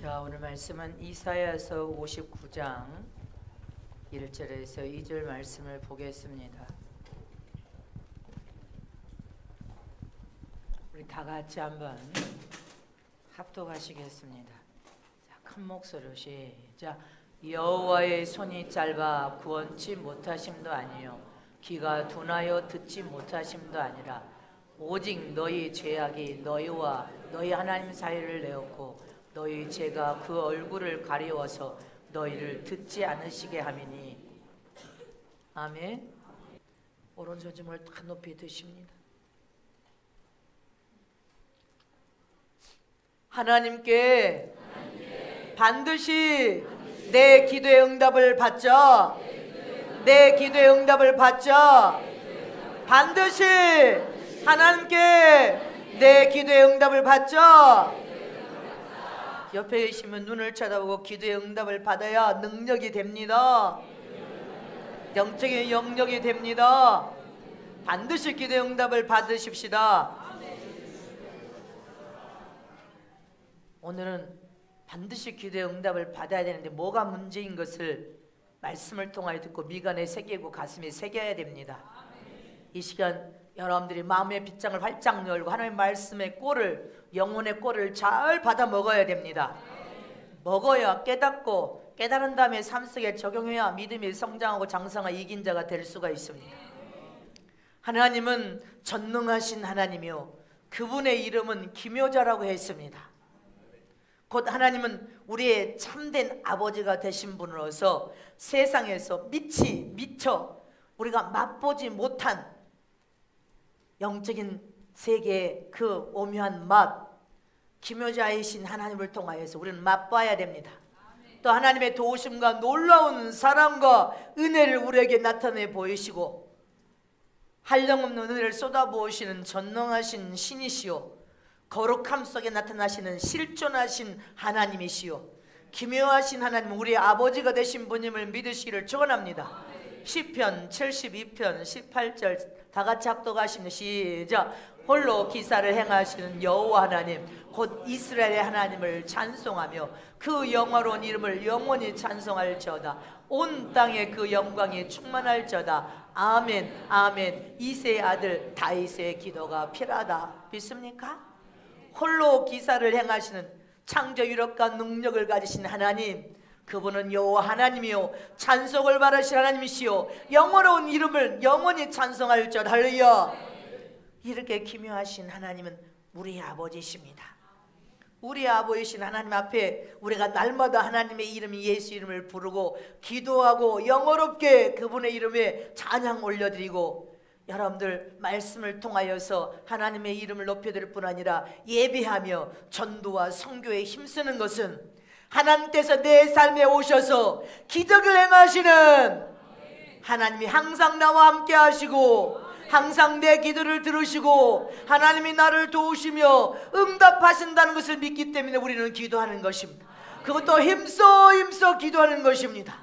자, 오늘 말씀은 이사야서 59장 1절에서 2절 말씀을 보겠습니다. 우리 다 같이 한번 합독하시겠습니다. 자, 큰 목소리로 시작. 여호와의 손이 짧아 구원치 못하심도 아니요 귀가 둔하여 듣지 못하심도 아니라 오직 너희 죄악이 너희와 너희 하나님 사이를 내었고 너희 죄가 그 얼굴을 가리워서 너희를 듣지 않으시게 함이니. 아멘. 오른손 좀 높이 드십니다. 하나님께 반드시 내 기도의 응답을 받죠. 내 기도의 응답을 받죠. 반드시 하나님께 내 기도의 응답을 받죠. 옆에 계시면 눈을 쳐다보고 기도의 응답을 받아야 능력이 됩니다. 영적인 영역이 됩니다. 반드시 기도의 응답을 받으십시다. 오늘은 반드시 기도의 응답을 받아야 되는데 뭐가 문제인 것을 말씀을 통하여 듣고 미간에 새기고 가슴에 새겨야 됩니다. 이 시간 여러분들이 마음의 빗장을 활짝 열고 하나님의 말씀의 꼴을, 영혼의 꼴을 잘 받아 먹어야 됩니다. 먹어야 깨닫고 깨달은 다음에 삶 속에 적용해야 믿음이 성장하고 장성하고 이긴 자가 될 수가 있습니다. 하나님은 전능하신 하나님이요 그분의 이름은 기묘자라고 했습니다. 곧 하나님은 우리의 참된 아버지가 되신 분으로서 세상에서 미처 우리가 맛보지 못한 영적인 세계의 그 오묘한 맛, 기묘자이신 하나님을 통하여서 우리는 맛봐야 됩니다. 또 하나님의 도우심과 놀라운 사랑과 은혜를 우리에게 나타내 보이시고 한량없는 은혜를 쏟아부으시는 전능하신 신이시오 거룩함 속에 나타나시는 실존하신 하나님이시오 기묘하신 하나님, 우리 아버지가 되신 분임을 믿으시기를 축원합니다. 시편 72편 18절 다 같이 합독하시면 시작. 홀로 기사를 행하시는 여호와 하나님 곧 이스라엘의 하나님을 찬송하며 그 영화로운 이름을 영원히 찬송할지어다. 온 땅에 그 영광이 충만할지어다. 아멘 아멘. 이새의 아들 다윗의 기도가 필요하다. 믿습니까? 홀로 기사를 행하시는 창조 유력과 능력을 가지신 하나님, 그분은 여호와 하나님이요 찬송을 받으실 하나님이시요 영원로운 이름을 영원히 찬송할지어다. 할렐루야. 이렇게 기묘하신 하나님은 우리 아버지십니다. 우리 아버지신 하나님 앞에 우리가 날마다 하나님의 이름 예수 이름을 부르고 기도하고 영어롭게 그분의 이름에 찬양 올려드리고 여러분들 말씀을 통하여서 하나님의 이름을 높여드릴 뿐 아니라 예배하며 전도와 선교에 힘쓰는 것은 하나님께서 내 삶에 오셔서 기적을 행하시는 하나님이 항상 나와 함께 하시고 항상 내 기도를 들으시고 하나님이 나를 도우시며 응답하신다는 것을 믿기 때문에 우리는 기도하는 것입니다. 그것도 힘써 기도하는 것입니다.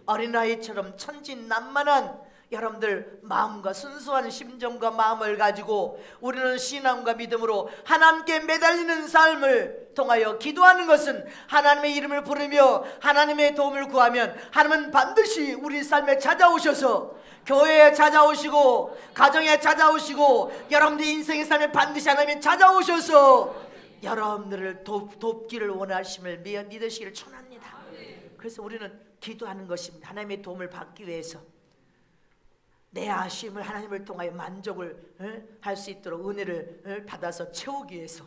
어린아이처럼 천진난만한 여러분들 마음과 순수한 심정과 마음을 가지고 우리는 신앙과 믿음으로 하나님께 매달리는 삶을 통하여 기도하는 것은 하나님의 이름을 부르며 하나님의 도움을 구하면 하나님은 반드시 우리 삶에 찾아오셔서 교회에 찾아오시고 가정에 찾아오시고 여러분들 인생의 삶에 반드시 하나님이 찾아오셔서 여러분들을 돕기를 원하심을 믿으시기를 축원합니다. 그래서 우리는 기도하는 것입니다. 하나님의 도움을 받기 위해서 내 아쉬움을 하나님을 통하여 만족을 할 수 있도록 은혜를 받아서 채우기 위해서.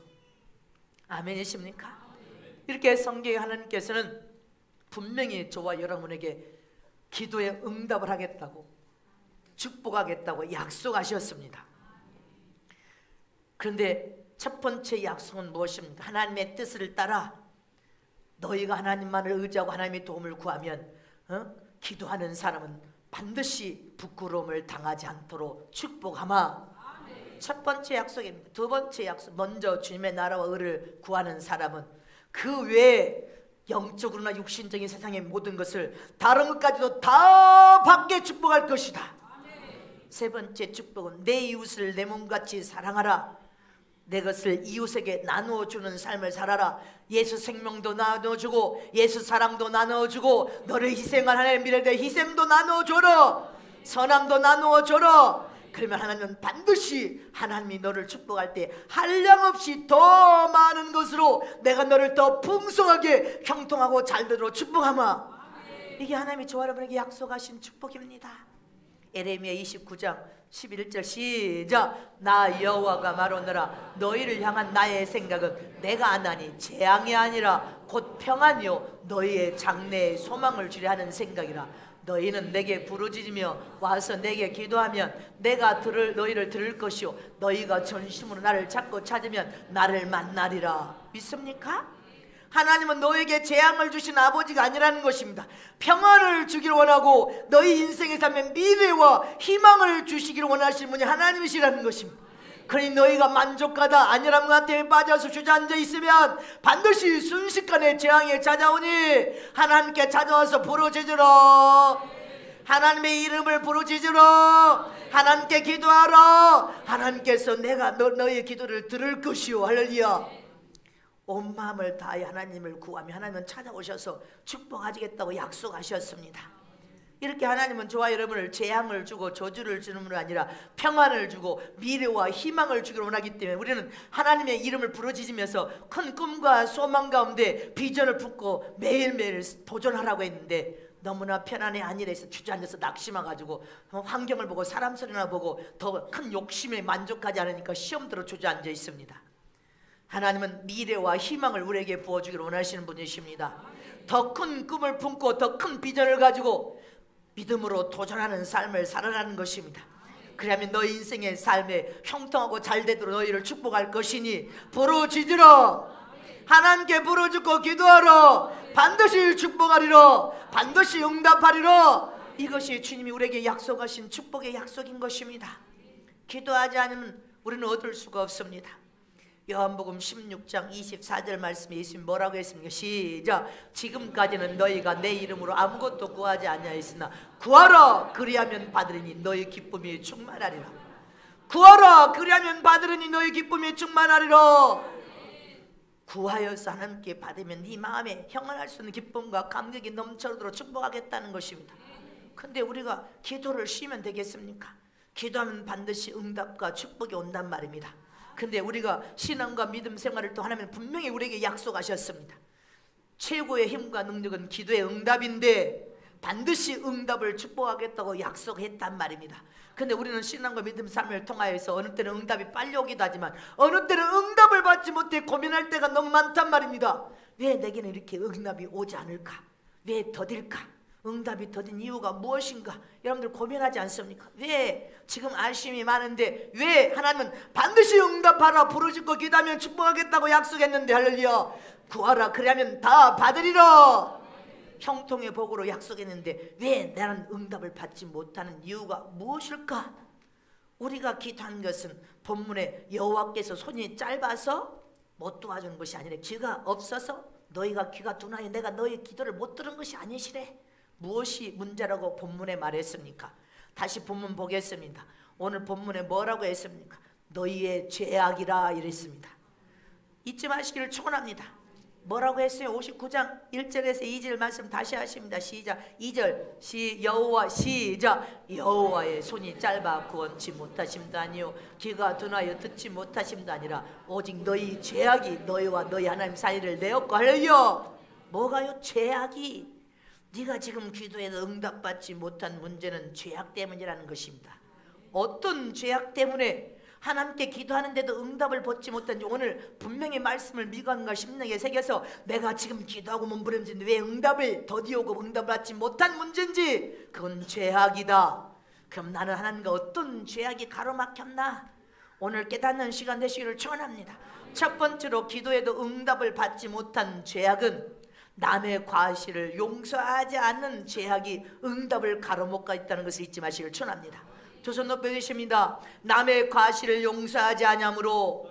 아멘이십니까? 이렇게 성경에 하나님께서는 분명히 저와 여러분에게 기도에 응답을 하겠다고 축복하겠다고 약속하셨습니다. 그런데 첫 번째 약속은 무엇입니까? 하나님의 뜻을 따라 너희가 하나님만을 의지하고 하나님의 도움을 구하면 기도하는 사람은 반드시 부끄러움을 당하지 않도록 축복하마. 첫 번째 약속입니다. 두 번째 약속, 먼저 주님의 나라와 의를 구하는 사람은 그 외에 영적으로나 육신적인 세상의 모든 것을 다른 것까지도 다 받게 축복할 것이다. 세 번째 축복은 내 이웃을 내 몸같이 사랑하라. 내 것을 이웃에게 나누어주는 삶을 살아라. 예수 생명도 나누어주고 예수 사랑도 나누어주고 너를 희생한 하나님의 미래에 대해 희생도 나누어줘라. 선함도 나누어줘라. 그러면 하나님은 반드시 하나님이 너를 축복할 때 한량없이 더 많은 것으로 내가 너를 더 풍성하게 형통하고 잘되도록 축복하마. 이게 하나님이 저와 여러분에게 약속하신 축복입니다. 에레미야 29장 11절 시작. 나 여호와가 말하노라. 너희를 향한 나의 생각은 내가 아나니 재앙이 아니라 곧 평안이요 너희의 장래에 소망을 주려 하는 생각이라. 너희는 내게 부르짖으며 와서 내게 기도하면 내가 너희를 들을 것이요 너희가 전심으로 나를 찾고 찾으면 나를 만나리라. 믿습니까? 하나님은 너에게 재앙을 주신 아버지가 아니라는 것입니다. 평안을 주기를 원하고 너희 인생의 삶에 미래와 희망을 주시기를 원하시는 분이 하나님이시라는 것입니다. 그러니 너희가 만족하다 안일함 같은 빠져서 주저앉아 있으면 반드시 순식간에 재앙이 찾아오니 하나님께 찾아와서 부르짖으라. 하나님의 이름을 부르짖으라. 하나님께 기도하라. 하나님께서 내가 너희의 기도를 들을 것이요. 할렐루야. 온 마음을 다해 하나님을 구하며 하나님은 찾아오셔서 축복하시겠다고 약속하셨습니다. 이렇게 하나님은 저와 여러분을 재앙을 주고 저주를 주는 분이 아니라 평안을 주고 미래와 희망을 주기를 원하기 때문에 우리는 하나님의 이름을 부르짖으면서 큰 꿈과 소망 가운데 비전을 품고 매일매일 도전하라고 했는데 너무나 편안해 안일해서 주저앉아서 낙심해가지고 환경을 보고 사람 소리나 보고 더 큰 욕심에 만족하지 않으니까 시험대로 주저앉아 있습니다. 하나님은 미래와 희망을 우리에게 부어주기를 원하시는 분이십니다. 더 큰 꿈을 품고 더 큰 비전을 가지고 믿음으로 도전하는 삶을 살아가는 것입니다. 그러면 너희 인생의 삶에 형통하고 잘되도록 너희를 축복할 것이니 부르짖으라. 하나님께 부르짖고 기도하라. 반드시 축복하리라. 반드시 응답하리라. 이것이 주님이 우리에게 약속하신 축복의 약속인 것입니다. 기도하지 않으면 우리는 얻을 수가 없습니다. 요한복음 16장 24절 말씀에 예수님 뭐라고 했습니까? 시작. 지금까지는 너희가 내 이름으로 아무것도 구하지 아니하였으나 구하라 그리하면 받으리니 너희 기쁨이 충만하리라. 구하라 그리하면 받으리니 너희 기쁨이 충만하리라. 구하여서 하나님께 받으면 네 마음에 형언할 수 있는 기쁨과 감격이 넘쳐도록 축복하겠다는 것입니다. 근데 우리가 기도를 쉬면 되겠습니까? 기도하면 반드시 응답과 축복이 온단 말입니다. 근데 우리가 신앙과 믿음 생활을 또 하나님은 분명히 우리에게 약속하셨습니다. 최고의 힘과 능력은 기도의 응답인데 반드시 응답을 축복하겠다고 약속했단 말입니다. 근데 우리는 신앙과 믿음 삶을 통하여서 어느 때는 응답이 빨리 오기도 하지만 어느 때는 응답을 받지 못해 고민할 때가 너무 많단 말입니다. 왜 내게는 이렇게 응답이 오지 않을까? 왜 더딜까? 응답이 더딘 이유가 무엇인가? 여러분들 고민하지 않습니까? 왜 지금 아쉬움이 많은데 왜 하나님은 반드시 응답하라 부르짖고 기도하면 축복하겠다고 약속했는데 할렐루야. 구하라 그러면 다 받으리라. 형통의 복으로 약속했는데 왜 나는 응답을 받지 못하는 이유가 무엇일까? 우리가 기도한 것은 본문에 여호와께서 손이 짧아서 못 도와주는 것이 아니라 귀가 없어서 너희가 귀가 둔하여 내가 너희 기도를 못 들은 것이 아니시래. 무엇이 문제라고 본문에 말했습니까? 다시 본문 보겠습니다. 오늘 본문에 뭐라고 했습니까? 너희의 죄악이라 이랬습니다. 잊지 마시기를 축원합니다. 뭐라고 했어요? 59장 1절에서 2절 말씀 다시 하십니다. 시작. 2절 여호와 시작. 여호와의 손이 짧아 구원치 못하심도 아니요 귀가 둔하여 듣지 못하심도 아니라 오직 너희 죄악이 너희와 너희 하나님 사이를 내었고 할렐루야. 뭐가요? 죄악이. 네가 지금 기도해도 응답받지 못한 문제는 죄악 때문이라는 것입니다. 어떤 죄악 때문에 하나님께 기도하는데도 응답을 받지 못한지 오늘 분명히 말씀을 미관과 심령에 새겨서 내가 지금 기도하고 몸부림치는데 왜 응답을 더디오고 응답받지 못한 문제인지 그건 죄악이다. 그럼 나는 하나님과 어떤 죄악이 가로막혔나? 오늘 깨닫는 시간 되시기를 축원합니다. 첫 번째로 기도해도 응답을 받지 못한 죄악은 남의 과실을 용서하지 않는 죄악이 응답을 가로막고 있다는 것을 잊지 마시기를 축원합니다. 두 손 높여 주십니다. 남의 과실을 용서하지 아니함으로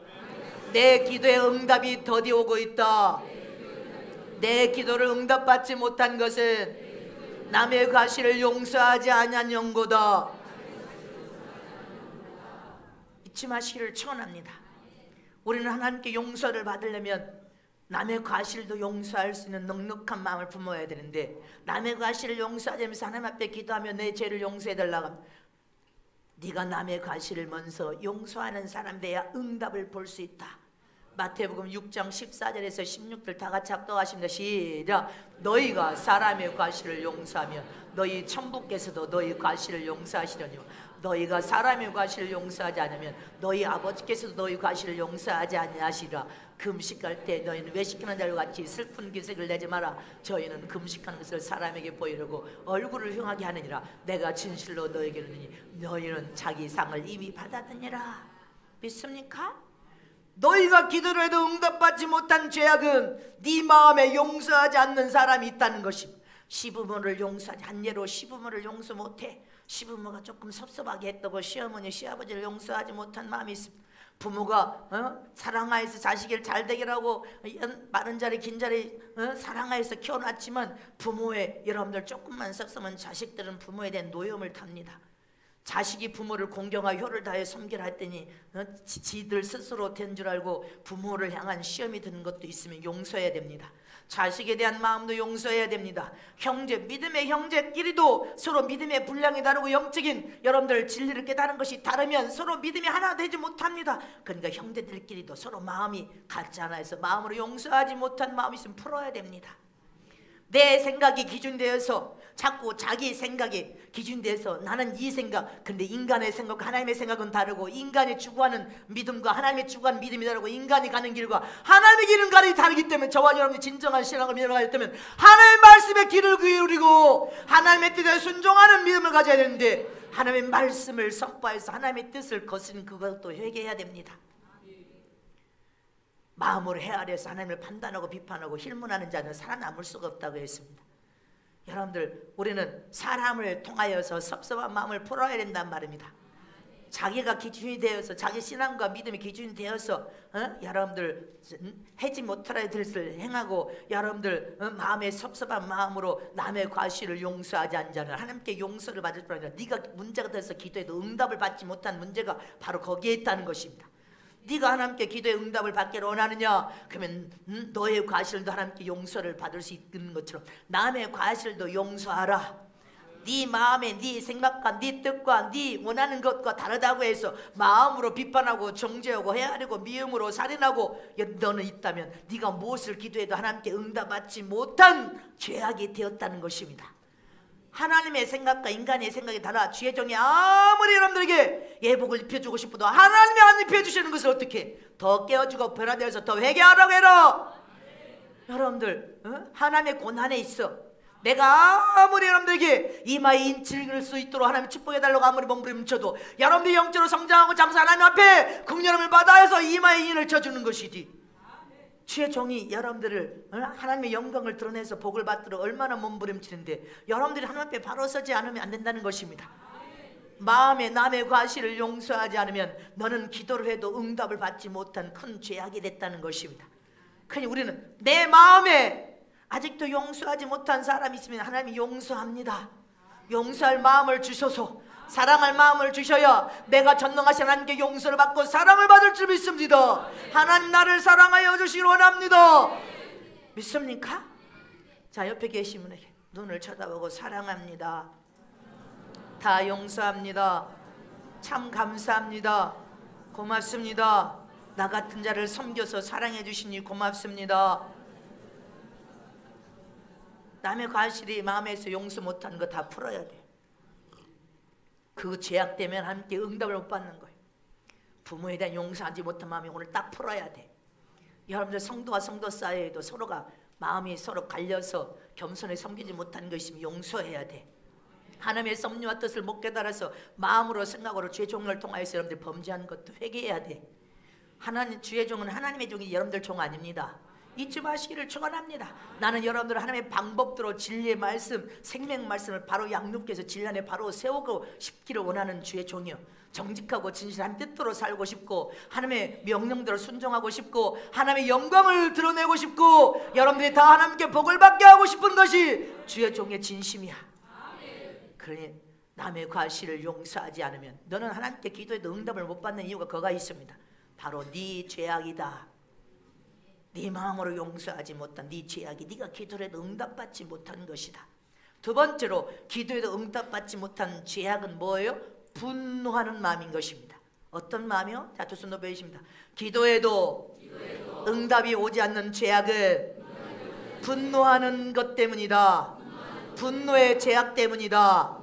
내 기도에 응답이 더디오고 있다. 내 기도를 응답받지 못한 것은 남의 과실을 용서하지 아니한 연고다. 잊지 마시기를 축원합니다. 우리는 하나님께 용서를 받으려면 남의 과실도 용서할 수 있는 넉넉한 마음을 품어야 되는데, 남의 과실을 용서하면서 하나님 앞에 기도하며 내 죄를 용서해달라고 하면, 네가 남의 과실을 먼저 용서하는 사람 돼야 응답을 볼 수 있다. 마태복음 6장 14절에서 16절 다 같이 합독하십니다. 시작. 너희가 사람의 과실을 용서하면 너희 천부께서도 너희 과실을 용서하시려니와 너희가 사람의 과실을 용서하지 않으면 너희 아버지께서도 너희 과실을 용서하지 아니하시리라. 금식할 때 너희는 외식하는 자와 같이 슬픈 기색을 내지 마라. 저희는 금식하는 것을 사람에게 보이려고 얼굴을 흉하게 하느니라. 내가 진실로 너희에게 이르노니 너희는 자기 상을 이미 받았느니라. 믿습니까? 너희가 기도를 해도 응답받지 못한 죄악은 네 마음에 용서하지 않는 사람이 있다는 것입니다. 시부모를 용서하지, 한 예로 시부모를 용서 못해. 시부모가 조금 섭섭하게 했다고 시어머니 시아버지를 용서하지 못한 마음이 있습니다. 부모가 사랑하여서 자식을 잘 되기라고 마른 자리 긴 자리 사랑하여서 키워놨지만 부모의 여러분들 조금만 섭섭한 자식들은 부모에 대한 노여움을 탑니다. 자식이 부모를 공경하여 효를 다해 섬기라 했더니 지들 스스로 된 줄 알고 부모를 향한 시험이 드는 것도 있으면 용서해야 됩니다. 자식에 대한 마음도 용서해야 됩니다. 형제, 믿음의 형제끼리도 서로 믿음의 분량이 다르고 영적인 여러분들 진리를 깨달은 것이 다르면 서로 믿음이 하나 되지 못합니다. 그러니까 형제들끼리도 서로 마음이 같지 않아서 마음으로 용서하지 못한 마음이 있으면 풀어야 됩니다. 내 생각이 기준되어서 자꾸 자기 생각이 기준돼서 나는 이 생각, 근데 인간의 생각과 하나님의 생각은 다르고, 인간이 추구하는 믿음과 하나님의 추구하는 믿음이 다르고, 인간이 가는 길과 하나님의 길은 가는 다르기 때문에 저와 여러분이 진정한 신앙을 믿어가야 되면 하나님의 말씀에 귀를 기울이고 하나님의 뜻에 순종하는 믿음을 가져야 되는데, 하나님의 말씀을 선포해서 하나님의 뜻을 거스린 그것도 회개해야 됩니다. 마음으로 헤아려서 하나님을 판단하고 비판하고 힐문하는 자는 살아남을 수가 없다고 했습니다. 여러분들, 우리는 사람을 통하여서 섭섭한 마음을 풀어야 된단 말입니다. 자기가 기준이 되어서, 자기 신앙과 믿음이 기준이 되어서 여러분들 하지 못할 것을 행하고, 여러분들 마음에 섭섭한 마음으로 남의 과실을 용서하지 않는 자는 하나님께 용서를 받을 뿐 아니라 네가 문제가 돼서 기도해도 응답을 받지 못한 문제가 바로 거기에 있다는 것입니다. 네가 하나님께 기도의 응답을 받기를 원하느냐? 그러면 너의 과실도 하나님께 용서를 받을 수 있는 것처럼 남의 과실도 용서하라. 네 마음에 네 생각과 네 뜻과 네 원하는 것과 다르다고 해서 마음으로 비판하고 정죄하고 헤아리고 미움으로 살인하고 너는 있다면 네가 무엇을 기도해도 하나님께 응답받지 못한 죄악이 되었다는 것입니다. 하나님의 생각과 인간의 생각이 달라. 주의 종이 아무리 여러분들에게 예복을 입혀주고 싶어도 하나님이 안 입혀주시는 것을 어떻게 더 깨어주고 변화되어서 더 회개하라고 해라. 여러분들 하나님의 고난에 있어. 내가 아무리 여러분들에게 이마에 인치를 수 있도록 하나님 축복해달라고 아무리 몸부림쳐도 여러분들이 영적으로 성장하고 장사 하나님 앞에 긍휼함을 받아서 이마에 인을 쳐주는 것이지, 주의 종이 여러분들을 하나님의 영광을 드러내서 복을 받도록 얼마나 몸부림치는데 여러분들이 하나님 앞에 바로 서지 않으면 안 된다는 것입니다. 마음에 남의 과실을 용서하지 않으면 너는 기도를 해도 응답을 받지 못한 큰 죄악이 됐다는 것입니다. 그러니 우리는 내 마음에 아직도 용서하지 못한 사람이 있으면 하나님이 용서합니다. 용서할 마음을 주셔서, 사랑할 마음을 주셔야 내가 전능하신 하나님께 용서를 받고 사랑을 받을 줄 믿습니다. 하나님 나를 사랑하여 주시길 원합니다. 믿습니까? 자, 옆에 계신 분에게 눈을 쳐다보고 사랑합니다, 다 용서합니다, 참 감사합니다, 고맙습니다, 나 같은 자를 섬겨서 사랑해 주시니 고맙습니다. 남의 과실이 마음에서 용서 못하는 거 다 풀어야 돼. 그 죄악 때문에 함께 응답을 못 받는 거예요. 부모에 대한 용서하지 못한 마음이 오늘 딱 풀어야 돼. 여러분들 성도와 성도 사이에도 서로가 마음이 서로 갈려서 겸손히 섬기지 못하는 거 있으면 용서해야 돼. 하나님의 섭리와 뜻을 못 깨달아서 마음으로 생각으로 주의 종을 통하여서 여러분들 범죄한 것도 회개해야 돼. 하나님, 주의 종은 하나님의 종이 여러분들 종 아닙니다. 잊지 마시기를 축원합니다. 나는 여러분들 하나님의 방법대로 진리의 말씀, 생명 말씀을 바로 양육해서 진리 안에 바로 세우고 싶기를 원하는 주의 종이요, 정직하고 진실한 뜻대로 살고 싶고 하나님의 명령대로 순종하고 싶고 하나님의 영광을 드러내고 싶고 여러분들이 다 하나님께 복을 받게 하고 싶은 것이 주의 종의 진심이야. 그러니 남의 과실을 용서하지 않으면 너는 하나님께 기도해도 응답을 못 받는 이유가 그가 있습니다. 바로 네 죄악이다. 네 마음으로 용서하지 못한 네 죄악이 네가 기도를 해도 응답받지 못한 것이다. 두 번째로 기도에도 응답받지 못한 죄악은 뭐예요? 분노하는 마음인 것입니다. 어떤 마음이요? 자, 두 손 높여 주십니다. 기도에도 응답이 오지 않는 죄악은 분노하는 것 때문이다. 분노의 죄악 때문이다.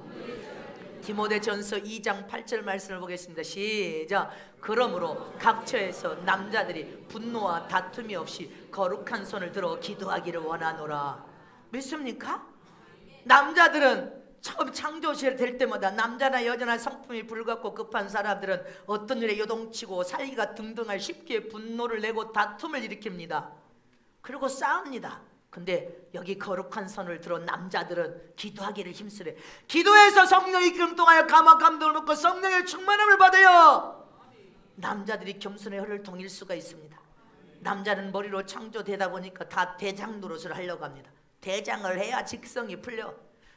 디모데전서 2장 8절 말씀을 보겠습니다. 시작. 그러므로 각처에서 남자들이 분노와 다툼이 없이 거룩한 손을 들어 기도하기를 원하노라. 믿습니까? 남자들은 처음 창조될 때마다 남자나 여자나 성품이 불같고 급한 사람들은 어떤 일에 요동치고 살기가 등등할 쉽게 분노를 내고 다툼을 일으킵니다. 그리고 싸웁니다. 근데 여기 거룩한 손을 들어 남자들은 기도하기를 힘쓰래. 기도해서 성령의 이끌음 통하여 감화 감동을 먹고 성령의 충만함을 받아요. 남자들이 겸손의 혀를 통일 수가 있습니다. 남자는 머리로 창조되다 보니까 다 대장 노릇을 하려고 합니다. 대장을 해야 직성이 풀려.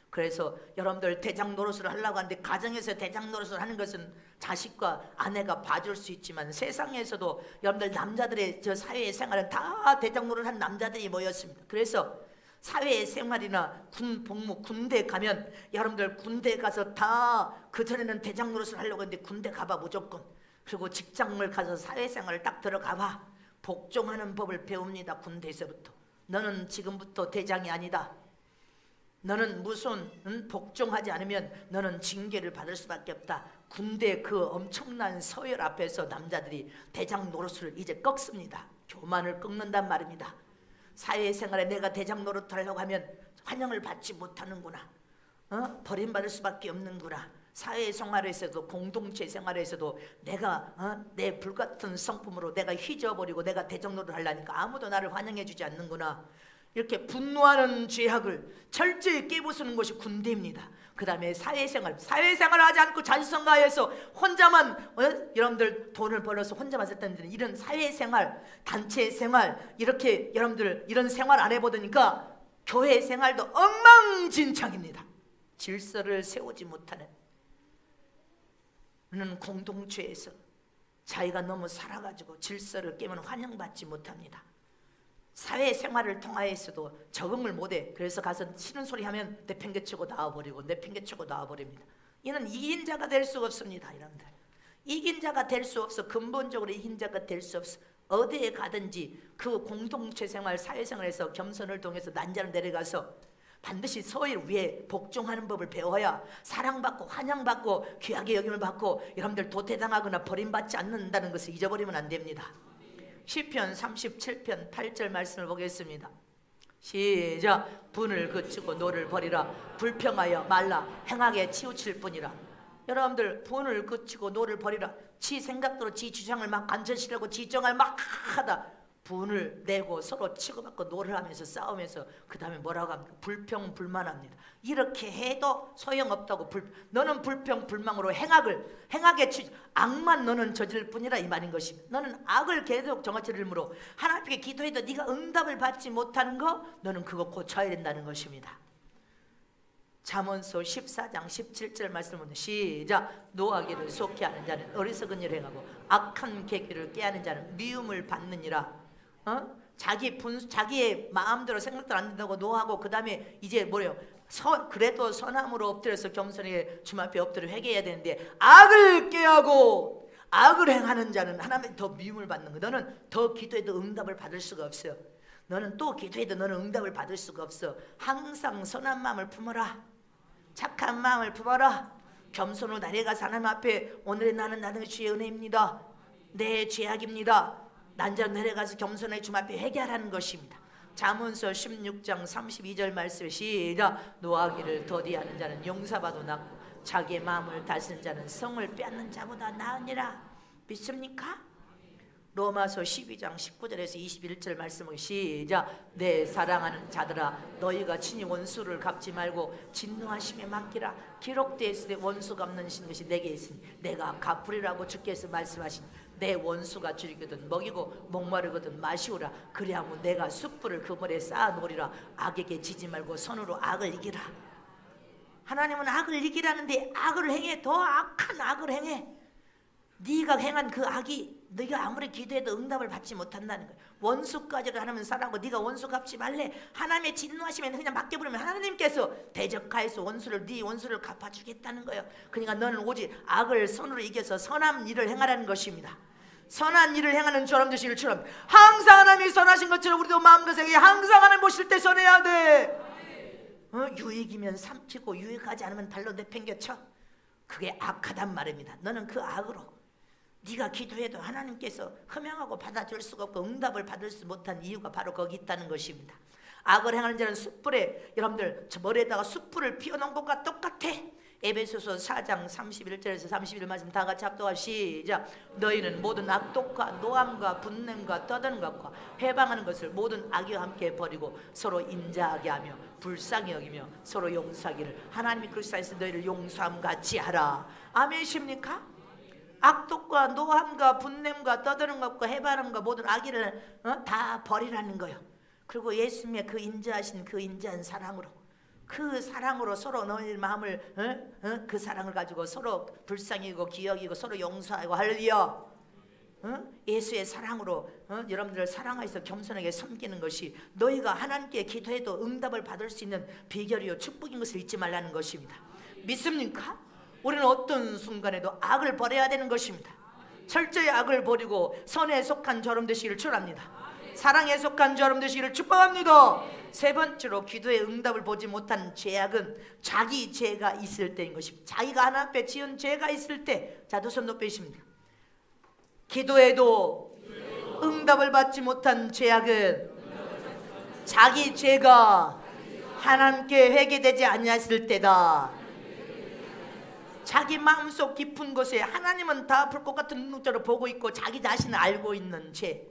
그래서 여러분들 대장 노릇을 하려고 하는데 가정에서 대장 노릇을 하는 것은 자식과 아내가 봐줄 수 있지만 세상에서도 여러분들 남자들의 저 사회의 생활은 다 대장 노릇을 한 남자들이 모였습니다. 그래서 사회생활이나 복무 군대 가면 여러분들 군대 가서 다 그전에는 대장 노릇을 하려고 했는데 군대 가봐 무조건. 그리고 직장을 가서 사회생활을 딱 들어가봐. 복종하는 법을 배웁니다. 군대에서부터. 너는 지금부터 대장이 아니다. 너는 무슨 복종하지 않으면 너는 징계를 받을 수밖에 없다. 군대 그 엄청난 서열 앞에서 남자들이 대장 노릇을 이제 꺾습니다. 교만을 꺾는단 말입니다. 사회생활에 내가 대장 노릇을 하려고 하면 환영을 받지 못하는구나. 버림받을 수밖에 없는구나. 사회생활에서도 공동체 생활에서도 내가 내 불같은 성품으로 내가 휘저어버리고 내가 대장 노릇을 하려니까 아무도 나를 환영해주지 않는구나. 이렇게 분노하는 죄악을 철저히 깨부수는 것이 군대입니다. 그 다음에 사회생활을 하지 않고 자주성가해서 혼자만 여러분들 돈을 벌어서 혼자만 썼다는 데는 이런 사회생활, 단체생활 이렇게 여러분들 이런 생활 안 해보니까 교회 생활도 엉망진창입니다. 질서를 세우지 못하는 공동체에서 자기가 너무 살아가지고 질서를 깨면 환영받지 못합니다. 사회생활을 통하여서도 적응을 못해. 그래서 가서 싫은 소리 하면 내팽개치고 나와버리고 내팽개치고 나와버립니다. 이는 이긴 자가 될 수가 없습니다. 여러분들 이긴 자가 될 수 없어. 근본적으로 이긴 자가 될 수 없어. 어디에 가든지 그 공동체 생활 사회생활에서 겸손을 통해서 난자를 내려가서 반드시 서열 위에 복종하는 법을 배워야 사랑받고 환영받고 귀하게 여김을 받고 여러분들 도태당하거나 버림받지 않는다는 것을 잊어버리면 안 됩니다. 시편 37편 8절 말씀을 보겠습니다. 시작. 분을 그치고 노를 버리라. 불평하여 말라. 행하게 치우칠 뿐이라. 여러분들 분을 그치고 노를 버리라. 지 생각대로 지 주장을 막 간절시하고 지정을 막 하다 분을 내고 서로 치고받고 노를 하면서 싸우면서 그 다음에 뭐라고 합니까? 불평불만합니다. 이렇게 해도 소용없다고. 너는 불평불망으로 행하게 악만 너는 저지를 뿐이라 이 말인 것입니다. 너는 악을 계속 정화치를므로 하나님께 기도해도 네가 응답을 받지 못하는 거 너는 그거 고쳐야 된다는 것입니다. 잠언서 14장 17절 말씀은 시작. 노하기를 속히 하는 자는 어리석은 일을 행하고 악한 계기를 깨하는 자는 미움을 받느니라. 자기의 마음대로 생각대로 안 된다고 노하고 그 다음에 이제 뭐래요? 그래도 선함으로 엎드려서 겸손하게 주님 앞에 엎드려 회개해야 되는데 악을 꾀하고 악을 행하는 자는 하나님의 더 미움을 받는 거. 너는 더 기도해도 응답을 받을 수가 없어요. 너는 또 기도해도 너는 응답을 받을 수가 없어. 항상 선한 마음을 품어라. 착한 마음을 품어라. 겸손으로 내려가서 하나님 앞에 오늘의 나는 주의 은혜입니다. 내 죄악입니다. 난자 내려가서 겸손하게 주님 앞에 회개하라는 것입니다. 잠언서 16장 32절 말씀 시작. 노하기를 더디하는 자는 용사봐도 낫고 자기의 마음을 다스리는 자는 성을 빼앗는 자보다 나으니라. 믿습니까? 로마서 12장 19절에서 21절 말씀을 시작. 내 사랑하는 자들아 너희가 친히 원수를 갚지 말고 진노하심에 맡기라. 기록되어 있으되 원수 갚는 것이 내게 있으니 내가 갚으리라고 주께서 말씀하시니 내 원수가 줄이거든 먹이고 목마르거든 마시오라. 그리하면 내가 숯불을 그물에 쌓아놓으리라. 악에게 지지 말고 손으로 악을 이기라. 하나님은 악을 이기라는데 악을 행해. 더 악한 악을 행해. 네가 행한 그 악이 네가 아무리 기도해도 응답을 받지 못한다는 거야. 원수까지도 하나님 사랑하고 네가 원수 갚지 말래. 하나님의 진노하시면 그냥 맡겨버리면 하나님께서 대적하여서 네 원수를 갚아주겠다는 거예요. 그러니까 너는 오직 악을 선으로 이겨서 선한 일을 행하라는 것입니다. 선한 일을 행하는 저런 되시길 축원합니다. 항상 하나님이 선하신 것처럼 우리도 마음과 생각에 항상 하나님 보실 때 선해야 돼. 유익이면 삼키고 유익하지 않으면 발로 내팽겨쳐. 그게 악하단 말입니다. 너는 그 악으로 네가 기도해도 하나님께서 허명하고 받아줄 수가 없고 응답을 받을 수 못한 이유가 바로 거기 있다는 것입니다. 악을 행하는 자는 숯불에, 여러분들 저 머리에다가 숯불을 피워놓은 것과 똑같아. 에베소서 4장 31절에서 31 말씀 다 같이 합독하시죠. 시작. 너희는 모든 악독과 노함과 분냄과 떠드는 것과 해방하는 것을 모든 악의와 함께 버리고 서로 인자하게 하며 불쌍히 여기며 서로 용서하기를 하나님이 그리스도 안에서 너희를 용서함 같이 하라. 아멘이십니까? 악독과 노함과 분냄과 떠드는 것과 해바라는 것 모든 악의를 다 버리라는 거예요. 그리고 예수님의 그 인자하신 그 인자한 사랑으로, 그 사랑으로 서로 너희 마음을 그 사랑을 가지고 서로 불쌍히고 기억이고 서로 용서하고 할렐루야. 예수의 사랑으로 여러분들을 사랑하여서 겸손하게 섬기는 것이 너희가 하나님께 기도해도 응답을 받을 수 있는 비결이요 축복인 것을 잊지 말라는 것입니다. 믿습니까? 우리는 어떤 순간에도 악을 버려야 되는 것입니다. 철저히 악을 버리고 선에 속한 저럼 되시기를 축원합니다. 사랑에 속한 저럼 되시기를 축복합니다. 세 번째로 기도의 응답을 보지 못한 죄악은 자기 죄가 있을 때인 것입니다. 자기가 하나님 앞에 지은 죄가 있을 때. 자, 두 손 높이십니다. 기도해도 응답을 받지 못한 죄악은 자기 죄가 하나님께 회개되지 아니했을 때다. 자기 마음속 깊은 곳에 하나님은 다 불꽃 같은 눈동자로 보고 있고 자기 자신을 알고 있는 죄,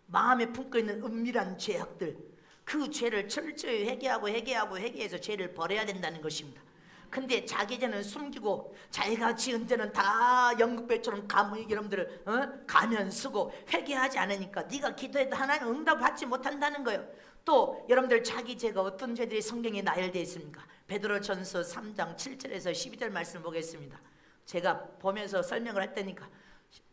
마음에 품고 있는 은밀한 죄악들, 그 죄를 철저히 회개해서 죄를 버려야 된다는 것입니다. 근데 자기 죄는 숨기고 자기가 지은 죄는 다 연극배처럼 여러분들 가면 쓰고 회개하지 않으니까 네가 기도해도 하나님 응답 받지 못한다는 거예요. 또 여러분들 자기 죄가 어떤 죄들이 성경에 나열되어 있습니까? 베드로전서 3장 7절에서 12절 말씀 보겠습니다. 제가 보면서 설명을 할 테니까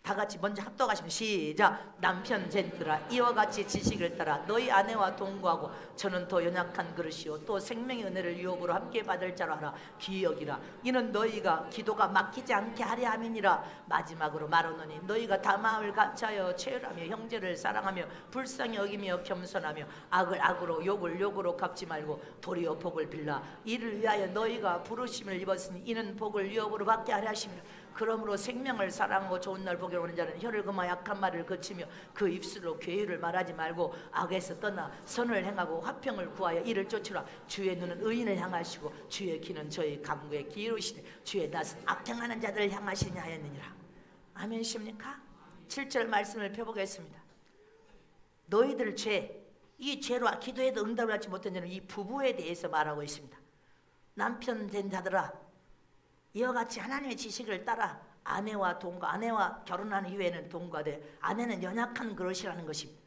다 같이 먼저 합독하시면 시작. 남편 젠들아 이와 같이 지식을 따라 너희 아내와 동거하고 저는 더 연약한 그릇이요 또 생명의 은혜를 유업으로 함께 받을 자로 하라. 기억이라 이는 너희가 기도가 막히지 않게 하려 함이니라. 마지막으로 말하노니 너희가 다 마음을 같이하여 체휼하며 형제를 사랑하며 불쌍히 여기며 겸손하며 악을 악으로 욕을 욕으로 갚지 말고 도리어 복을 빌라. 이를 위하여 너희가 부르심을 입었으니 이는 복을 유업으로 받게 하려 하심이라. 그러므로 생명을 사랑하고 좋은 날 보기로 오는 자는 혀를 금하 약한 말을 거치며 그 입술로 괴유를 말하지 말고 악에서 떠나 선을 행하고 화평을 구하여 이를 쫓으라. 주의 눈은 의인을 향하시고 주의 귀는 저희 강구에 기울이시되 주의 낯은 악행하는 자들을 향하시냐 하였느니라. 아멘이십니까? 7절 말씀을 펴보겠습니다. 너희들 죄, 이 죄로 기도해도 응답을 받지 못한 자는 이 부부에 대해서 말하고 있습니다. 남편 된 자들아 이와 같이 하나님의 지식을 따라 아내와 결혼한 이후에는 동거돼. 아내는 연약한 그릇이라는 것입니다.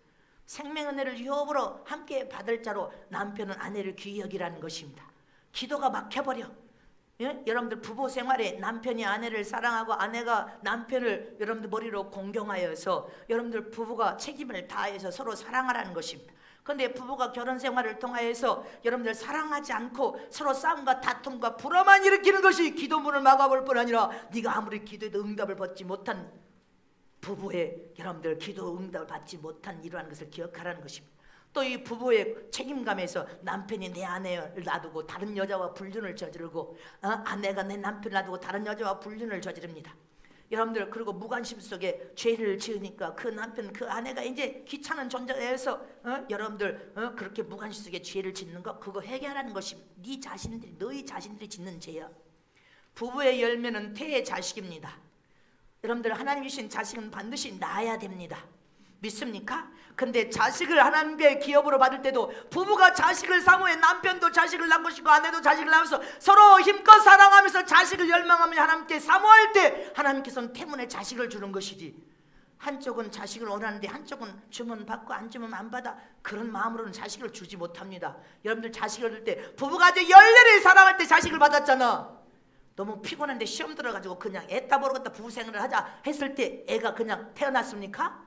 생명 은혜를 유업으로 함께 받을 자로 남편은 아내를 귀히 여기라는 것입니다. 기도가 막혀버려. 예? 여러분들 부부 생활에 남편이 아내를 사랑하고 아내가 남편을 여러분들 머리로 공경하여서 여러분들 부부가 책임을 다해서 서로 사랑하라는 것입니다. 그런데 부부가 결혼 생활을 통하여서 여러분들 사랑하지 않고 서로 싸움과 다툼과 불화만 일으키는 것이 기도문을 막아볼 뿐 아니라 네가 아무리 기도해도 응답을 받지 못한 부부의 여러분들 기도 응답을 받지 못한 이러한 것을 기억하라는 것입니다. 또 이 부부의 책임감에서 남편이 내 아내를 놔두고 다른 여자와 불륜을 저지르고 아내가 내 남편을 놔두고 다른 여자와 불륜을 저지릅니다. 여러분들 그리고 무관심 속에 죄를 지으니까 그 남편 그 아내가 이제 귀찮은 존재에서 여러분들 그렇게 무관심 속에 죄를 짓는 거 그거 해결하는 것이 너희 자신들이 짓는 죄야. 부부의 열매는 태의 자식입니다. 여러분들 하나님이 주신 자식은 반드시 낳아야 됩니다. 믿습니까? 근데 자식을 하나님께 기업으로 받을 때도 부부가 자식을 사모해 남편도 자식을 낳은 것이고 아내도 자식을 낳아서 서로 힘껏 사랑하면서 자식을 열망하며 하나님께 사모할 때 하나님께서는 태문에 자식을 주는 것이지 한쪽은 자식을 원하는데 한쪽은 주면 받고 안 주면 안 받아. 그런 마음으로는 자식을 주지 못합니다. 여러분들 자식을 얻을 때 부부가 이제 열렬히 사랑할 때 자식을 받았잖아. 너무 피곤한데 시험 들어가지고 그냥 애따 모르겠다 부부생활을 하자 했을 때 애가 그냥 태어났습니까?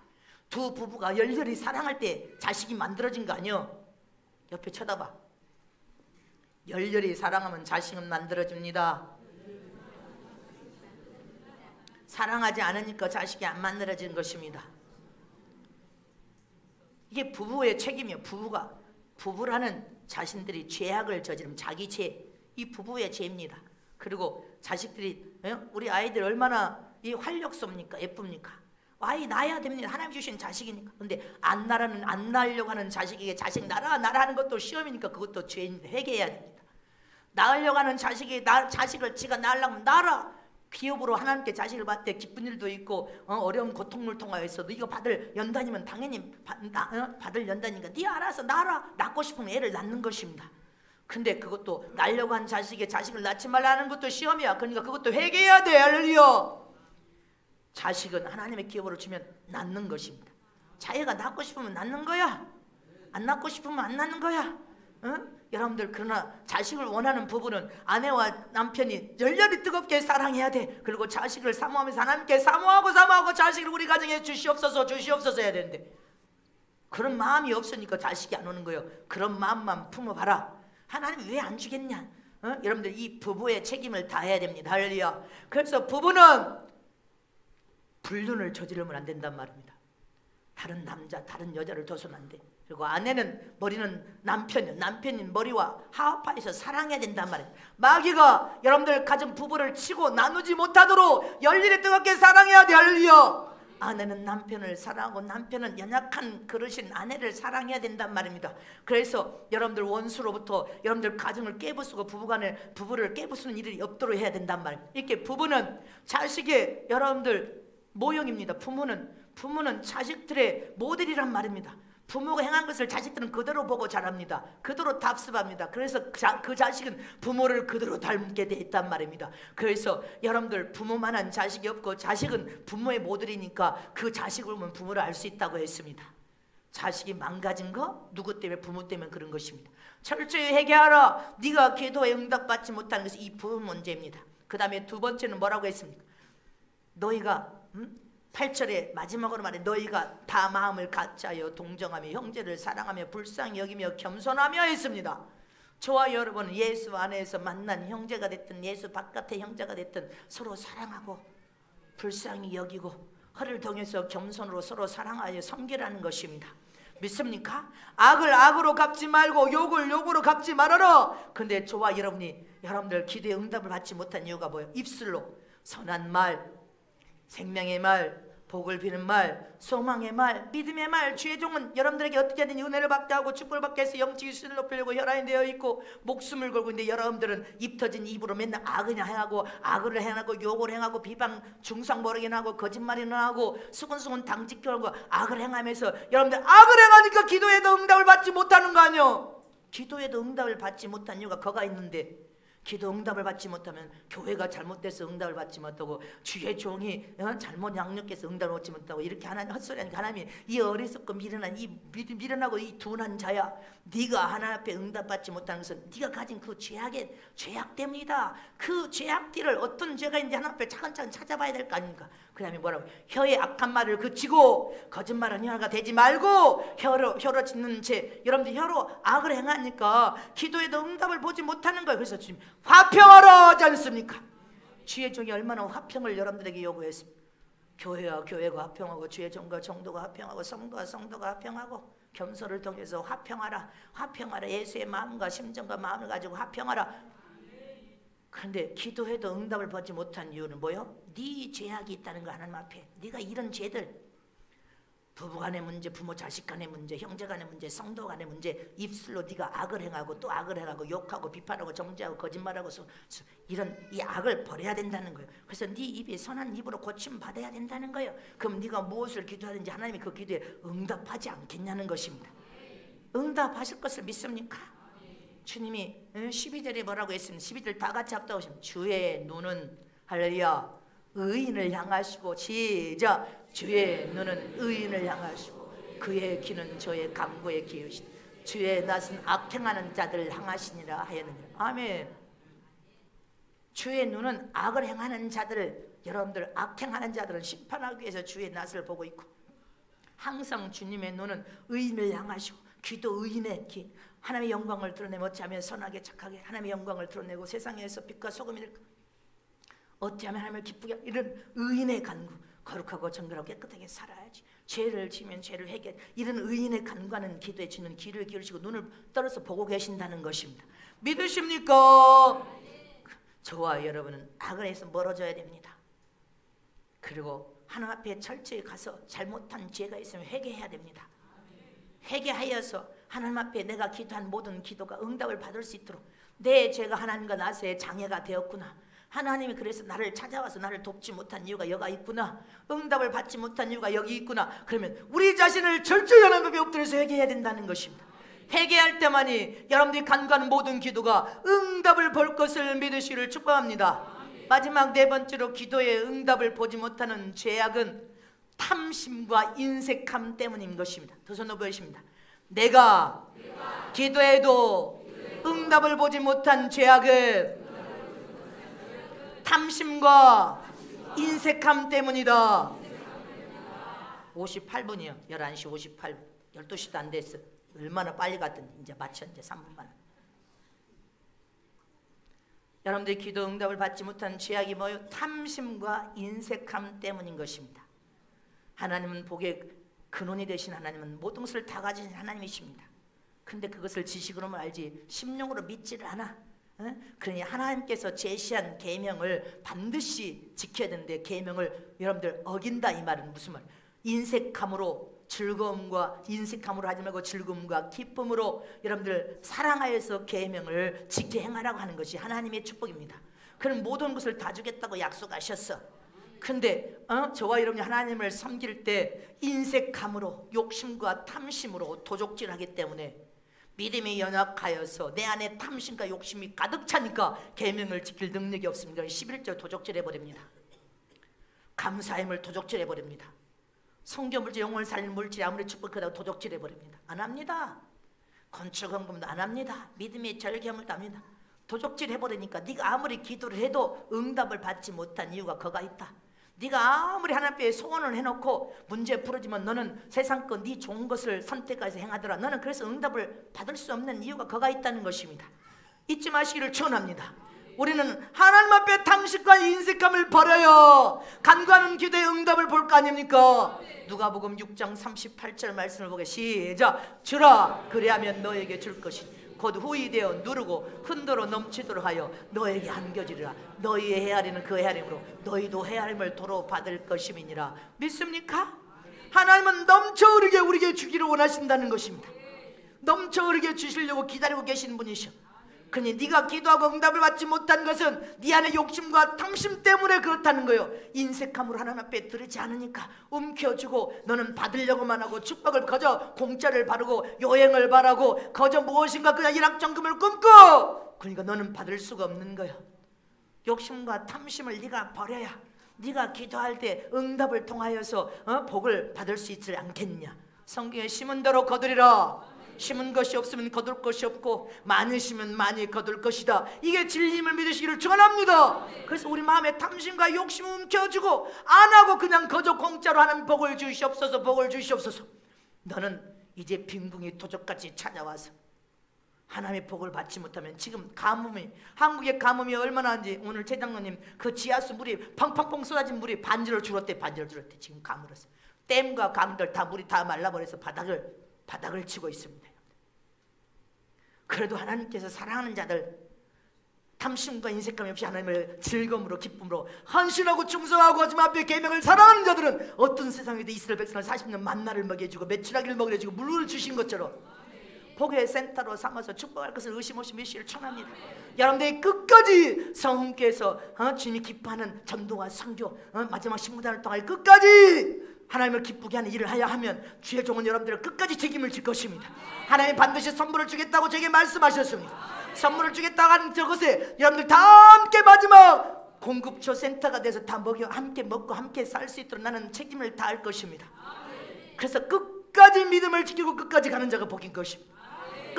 두 부부가 열렬히 사랑할 때 자식이 만들어진 거 아니요? 옆에 쳐다봐. 열렬히 사랑하면 자식은 만들어집니다. 사랑하지 않으니까 자식이 안 만들어지는 것입니다. 이게 부부의 책임이에요. 부부라는 자신들이 죄악을 저지르면 자기 죄, 이 부부의 죄입니다. 그리고 자식들이, 우리 아이들 얼마나 이 활력소입니까? 예쁩니까? 아이 낳아야 됩니다. 하나님 주신 자식이니까. 근데 안 낳으려고 하는 자식에게 자식 낳아 하는 것도 시험이니까 그것도 죄인데 회개해야 됩니다. 낳으려고 하는 자식을 지가 낳으려면 낳아라. 기업으로 하나님께 자식을 받되 기쁜 일도 있고 어려운 고통을 통하여서도 이거 받을 연단이면 당연히 받을 연단이니까 네 알아서 낳아라. 낳고 싶으면 애를 낳는 것입니다. 근데 그것도 낳으려고 한 자식의 자식을 낳지 말라는 것도 시험이야. 그러니까 그것도 회개해야 돼. 할렐루야. 자식은 하나님의 기업으로 주면 낳는 것입니다. 자기가 낳고 싶으면 낳는 거야. 안 낳고 싶으면 안 낳는 거야. 여러분들, 그러나 자식을 원하는 부부는 아내와 남편이 열렬히 뜨겁게 사랑해야 돼. 그리고 자식을 사모하면서 하나님께 사모하고 자식을 우리 가정에 주시옵소서 해야 되는데 그런 마음이 없으니까 자식이 안 오는 거예요. 그런 마음만 품어봐라. 하나님 왜 안 주겠냐? 여러분들, 이 부부의 책임을 다해야 됩니다. 할렐루야. 그래서 부부는 불륜을 저지르면 안 된단 말입니다. 다른 남자, 다른 여자를 둬서는 안 돼. 그리고 아내는 남편인 머리와 화합하여서 사랑해야 된단 말이에요. 마귀가 여러분들 가정 부부를 치고 나누지 못하도록 열렬히 뜨겁게 사랑해야 돼. 할렐루야. 아내는 남편을 사랑하고 남편은 연약한 그릇인 아내를 사랑해야 된단 말입니다. 그래서 여러분들 원수로부터 여러분들 가정을 깨부수고 부부를 깨부수는 일이 없도록 해야 된단 말이에요. 이렇게 부부는 자식의 여러분들 모형입니다. 부모는 자식들의 모델이란 말입니다. 부모가 행한 것을 자식들은 그대로 보고 자랍니다. 그대로 답습합니다. 그래서 그 자식은 부모를 그대로 닮게 돼 있단 말입니다. 그래서 여러분들, 부모만한 자식이 없고 자식은 부모의 모델이니까 그 자식을 보면 부모를 알 수 있다고 했습니다. 자식이 망가진 거 누구 때문에? 부모 때문에 그런 것입니다. 철저히 회개하라. 네가 기도에 응답받지 못하는 것이 이 부부 문제입니다. 그 다음에 두 번째는 뭐라고 했습니까? 너희가 8절에 마지막으로 말해, 너희가 다 마음을 같이하여 동정하며 형제를 사랑하며 불쌍히 여기며 겸손하며 했습니다. 저와 여러분은 예수 안에서 만난 형제가 됐든 예수 바깥의 형제가 됐든 서로 사랑하고 불쌍히 여기고 허를 통해서 겸손으로 서로 사랑하여 섬기라는 것입니다. 믿습니까? 악을 악으로 갚지 말고 욕을 욕으로 갚지 말아라. 근데 저와 여러분들 기도에 응답을 받지 못한 이유가 뭐예요? 입술로 선한 말, 생명의 말, 복을 비는 말, 소망의 말, 믿음의 말. 주의 종은 여러분들에게 어떻게든 은혜를 받게 하고 축복을 받게 해서 영적인 수준을 높이려고 혈안이 되어 있고 목숨을 걸고 있는데, 여러분들은 입 터진 입으로 맨날 악을 행하고 욕을 행하고 비방 중상 모르게 하고 거짓말이나 하고 수근수근 당직하고 악을 행하면서 여러분들 악을 행하니까 기도에도 응답을 받지 못하는 거 아니요? 기도에도 응답을 받지 못한 이유가 거가 있는데, 기도 응답을 받지 못하면 교회가 잘못돼서 응답을 받지 못하고 주의 종이 잘못 양육해서 응답을 받지 못하고 이렇게 하나님 헛소리하니까 하나님이 이 어리석고 미련하고 이 둔한 자야, 네가 하나님 앞에 응답받지 못하는 것은 네가 가진 그 죄악 때문이다. 그 죄악들을 어떤 죄가 있는지 하나님 앞에 차근차근 찾아봐야 될 거 아닙니까? 그 다음에 뭐라고? 혀의 악한 말을 그치고 거짓말은 혀가 되지 말고 혀로 짓는 죄. 여러분들 혀로 악을 행하니까 기도에도 응답을 보지 못하는 거예요. 그래서 지금 화평하라 하지 않습니까? 주의 종이 얼마나 화평을 여러분들에게 요구했습니까? 교회와 교회가 화평하고 주의 종과 종도가 화평하고 성도와 성도가 화평하고 겸손을 통해서 화평하라. 예수의 마음과 심정과 마음을 가지고 화평하라. 그런데 기도해도 응답을 받지 못한 이유는 뭐요? 네 죄악이 있다는 거. 하나님 앞에 네가 이런 죄들, 부부간의 문제, 부모 자식간의 문제, 형제간의 문제, 성도간의 문제, 입술로 네가 악을 행하고 또 악을 행하고 욕하고 비판하고 정죄하고 거짓말하고 이런 이 악을 버려야 된다는 거예요. 그래서 네 입이 선한 입으로 고침 받아야 된다는 거예요. 그럼 네가 무엇을 기도하든지 하나님이 그 기도에 응답하지 않겠냐는 것입니다. 응답하실 것을 믿습니까? 주님이 12절에 뭐라고 했습니까? 12절 다 같이 합독하시면, 주의 눈은 할렐루야 의인을 향하시고, 시작, 주의 눈은 의인을 향하시고 그의 귀는 저의 간구에 기울이시니 주의 낯은 악행하는 자들을 향하시니라 하였느니라. 아멘. 주의 눈은 악을 행하는 자들을, 여러분들 악행하는 자들은 심판하기 위해서 주의 낯을 보고 있고, 항상 주님의 눈은 의인을 향하시고, 귀도 의인의 귀, 하나님의 영광을 드러내며 어찌하면 선하게 착하게 하나님의 영광을 드러내고 세상에서 빛과 소금이 될까, 어찌하면 하나님을 기쁘게 하고, 이런 의인의 간구, 거룩하고 정결하고 깨끗하게 살아야지, 죄를 지면 죄를 회개, 이런 의인의 간구하는 기도에 주는 귀를 기울이시고 눈을 떨어서 보고 계신다는 것입니다. 믿으십니까? 저와 여러분은 악에서 멀어져야 됩니다. 그리고 하나님 앞에 철저히 가서 잘못한 죄가 있으면 회개해야 됩니다. 회개하여서 하나님 앞에 내가 기도한 모든 기도가 응답을 받을 수 있도록, 내 죄가 하나님과 나서의 장애가 되었구나, 하나님이 그래서 나를 찾아와서 나를 돕지 못한 이유가 여기 있구나, 응답을 받지 못한 이유가 여기 있구나, 그러면 우리 자신을 철저히 하나님 앞에 엎드려서 회개해야 된다는 것입니다. 회개할 때만이 여러분들이 간구하는 모든 기도가 응답을 볼 것을 믿으시기를 축복합니다. 마지막 네 번째로 기도의 응답을 보지 못하는 죄악은 탐심과 인색함 때문인 것입니다. 두 손으로 보여주십니다. 내가 기도해도 응답을 보지 못한 죄악은 탐심과 인색함 때문이다. 58분이요. 11시 58분. 12시도 안 됐어. 얼마나 빨리 갔더니 이제 마쳐, 이제 3분만. 여러분들이 기도 응답을 받지 못한 죄악이 뭐예요? 탐심과 인색함 때문인 것입니다. 하나님은 복의 근원이 되신 하나님은 모든 것을 다 가진 하나님이십니다. 근데 그것을 지식으로만 알지 심령으로 믿지를 않아. 그러니 하나님께서 제시한 계명을 반드시 지켜야 되는데, 계명을 여러분들 어긴다, 이 말은 무슨 말? 인색함으로, 즐거움과 인색함으로 하지 말고 즐거움과 기쁨으로 여러분들 사랑하여서 계명을 지켜 행하라고 하는 것이 하나님의 축복입니다. 그럼 모든 것을 다 주겠다고 약속하셨어. 근데 저와 여러분이 하나님을 섬길 때 인색함으로, 욕심과 탐심으로 도적질하기 때문에 믿음이 연약하여서 내 안에 탐심과 욕심이 가득 차니까 계명을 지킬 능력이 없습니다. 11절 도적질해버립니다. 감사함을 도적질해버립니다. 성경물질, 영혼을 살리는 물질이 아무리 축복하다고 도적질해버립니다. 안 합니다. 건축헌금도 안 합니다. 믿음의 절개함을도 합니다. 도적질해버리니까 네가 아무리 기도를 해도 응답을 받지 못한 이유가 거가 있다. 네가 아무리 하나님 앞에 소원을 해놓고 문제 풀어지면 너는 세상껏 네 좋은 것을 선택해서 행하더라, 너는 그래서 응답을 받을 수 없는 이유가 거가 있다는 것입니다. 잊지 마시기를 축원합니다. 우리는 하나님 앞에 탐식과 인색함을 버려요. 간구하는 기도의 응답을 볼 거 아닙니까? 누가복음 6장 38절 말씀을 보게. 시작. 주라, 그리하면 너에게 줄 것이니 곧 후이 되어 누르고 흔들어 넘치도록 하여 너에게 안겨지리라. 너희의 헤아리는 그 헤아림으로 너희도 헤아림을 도로 받을 것임이니라. 믿습니까? 하나님은 넘쳐 흐르게 우리에게 주기를 원하신다는 것입니다. 넘쳐 흐르게 주시려고 기다리고 계신 분이셔. 그러니 네가 기도하고 응답을 받지 못한 것은 네 안의 욕심과 탐심 때문에 그렇다는 거예요. 인색함으로 하나님 앞에 드리지 않으니까 움켜쥐고 너는 받으려고만 하고 축복을 거저 공짜를 바르고 여행을 바라고 거저 무엇인가 그냥 일확천금을 꿈꿔. 그러니까 너는 받을 수가 없는 거예요. 욕심과 탐심을 네가 버려야 네가 기도할 때 응답을 통하여서 복을 받을 수 있지 않겠냐. 성경에 심은 대로 거두리라. 심은 것이 없으면 거둘 것이 없고 많으시면 많이 거둘 것이다. 이게 진리임을 믿으시기를 축원합니다. 그래서 우리 마음에 탐심과 욕심을 움켜쥐고 안 하고 그냥 거저 공짜로 하는 복을 주시옵소서, 복을 주시옵소서. 너는 이제 빈궁이 도적같이 찾아와서 하나님의 복을 받지 못하면, 지금 가뭄이, 한국의 가뭄이 얼마나 한지 오늘 최 장로님 그 지하수 물이 펑펑펑 쏟아진 물이 반절을 줄었대. 반절을 줄었대. 지금 가물었어. 댐과 강들 다 물이 다 말라버려서 바닥을 치고 있습니다. 그래도 하나님께서 사랑하는 자들, 탐심과 인색감이 없이 하나님을 즐거움으로 기쁨으로 헌신하고 충성하고 하지만 앞에 계명을 사랑하는 자들은 어떤 세상에도 이스라엘 백성을 40년 만나를 먹여주고 메추라기를 먹여주고 물을 주신 것처럼 복의 센터로 삼아서 축복할 것을 의심 없이 믿으시기를 축원합니다. 여러분들이 끝까지 성령께서 주님이 기뻐하는 전도와 선교, 마지막 신무단을 통하여 끝까지 하나님을 기쁘게 하는 일을 하여 하면 주의 종은 여러분들을 끝까지 책임을 질 것입니다. 하나님 반드시 선물을 주겠다고 제게 말씀하셨습니다. 선물을 주겠다고 하는 저것에 여러분들 다 함께 마지막 공급처 센터가 돼서 다 함께 먹고 함께 살 수 있도록 나는 책임을 다할 것입니다. 그래서 끝까지 믿음을 지키고 끝까지 가는 자가 복인 것입니다.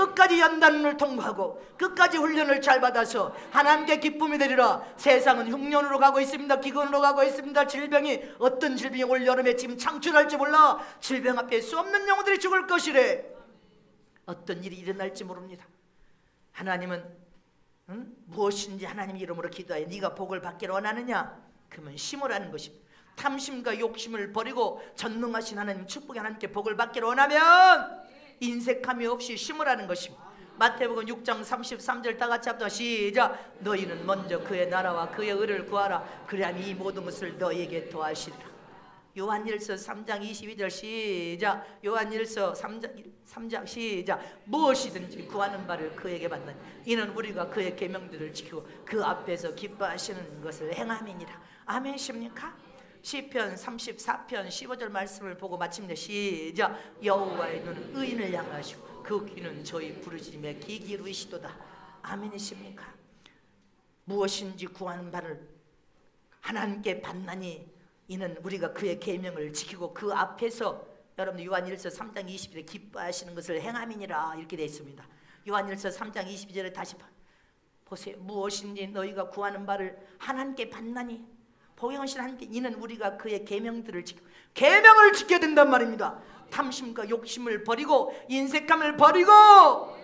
끝까지 연단을 통과하고 끝까지 훈련을 잘 받아서 하나님께 기쁨이 되리라. 세상은 흉년으로 가고 있습니다. 기근으로 가고 있습니다. 질병이, 어떤 질병이 올 여름에 지금 창출할지 몰라. 질병 앞에 수 없는 영혼들이 죽을 것이래. 어떤 일이 일어날지 모릅니다. 하나님은 무엇인지 하나님 이름으로 기도하여 네가 복을 받기를 원하느냐? 그러면 심으라는 것입니다. 탐심과 욕심을 버리고 전능하신 하나님, 축복의 하나님께 복을 받기를 원하면 인색함이 없이 심으라는 것입니다. 마태복음 6장 33절 다 같이 합시다. 시작. 너희는 먼저 그의 나라와 그의 의를 구하라. 그리하면 이 모든 것을 너희에게 더하시리라. 요한일서 3장 22절 시작. 요한일서 3장 시작. 무엇이든지 구하는 바를 그에게 받는 이는 우리가 그의 계명들을 지키고 그 앞에서 기뻐하시는 것을 행함이니라. 아멘이십니까? 시편 34편 15절 말씀을 보고 마칩니다. 시작. 여호와의 눈은 의인을 향하시고 그 귀는 저희 부르짖음에 귀 기울이시도다. 아멘이십니까? 무엇인지 구하는 바를 하나님께 받나니 이는 우리가 그의 계명을 지키고 그 앞에서, 여러분들 요한일서 3장 22절에 기뻐하시는 것을 행함이니라 이렇게 되어 있습니다. 요한일서 3장 22절에 다시 보세요. 무엇인지 너희가 구하는 바를 하나님께 받나니, 보혜하신 하나님께 이는 우리가 그의 계명들을 지키고, 계명을 지켜야 된단 말입니다. 탐심과 욕심을 버리고 인색함을 버리고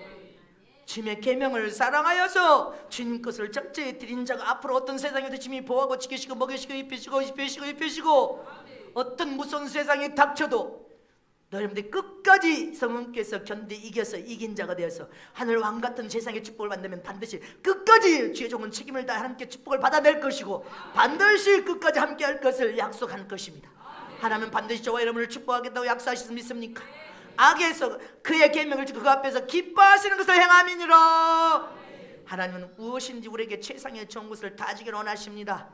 주님의 계명을 사랑하여서 주님 것을 절제히 드린 자가 앞으로 어떤 세상에도 주님이 보호하고 지키시고 먹이시고 입히시고 어떤 무서운 세상이 닥쳐도 여러분들 끝까지 성령께서 견디 이겨서 이긴 자가 되어서 하늘 왕 같은 세상의 축복을 받으면 반드시 끝까지 주의 종은 책임을 다해 하나님께 축복을 받아낼 것이고 반드시 끝까지 함께할 것을 약속한 것입니다. 하나님은 반드시 저와 여러분을 축복하겠다고 약속하시지 믿습니까? 악에서 그의 계명을 지키고 그 앞에서 기뻐하시는 것을 행함이니라. 하나님은 무엇인지 우리에게 최상의 좋은 것을 다 주기를 원하십니다.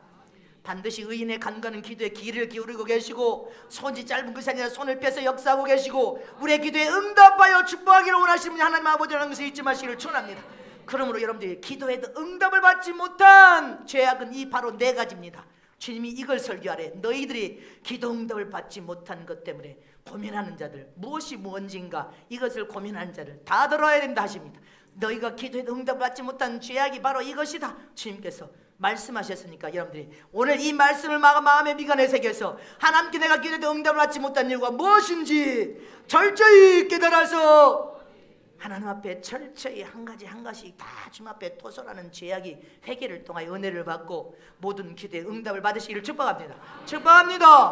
반드시 의인의 간과는 기도에 귀를 기울이고 계시고 손이 짧은 것이 아니라 손을 펴서 역사하고 계시고 우리의 기도에 응답하여 축복하기를 원하십니다. 하나님 아버지라는 것을 잊지 마시기를 축원합니다. 그러므로 여러분들이 기도해도 응답을 받지 못한 죄악은 이 바로 네 가지입니다. 주님이 이걸 설교하래. 너희들이 기도 응답을 받지 못한 것 때문에 고민하는 자들, 무엇이 뭔지인가 이것을 고민하는 자를 다 들어야 된다 하십니다. 너희가 기도해도 응답을 받지 못한 죄악이 바로 이것이다 주님께서 말씀하셨으니까 여러분들이 오늘 이 말씀을 마음에 미간에 새겨서 하나님께 내가 기도해도 응답을 받지 못한 이유가 무엇인지 철저히 깨달아서 하나님 앞에 철저히 한 가지 한 가지 다 주님 앞에 토설하는 죄악이 회개를 통하여 은혜를 받고 모든 기도에 응답을 받으시기를 축복합니다. 축복합니다.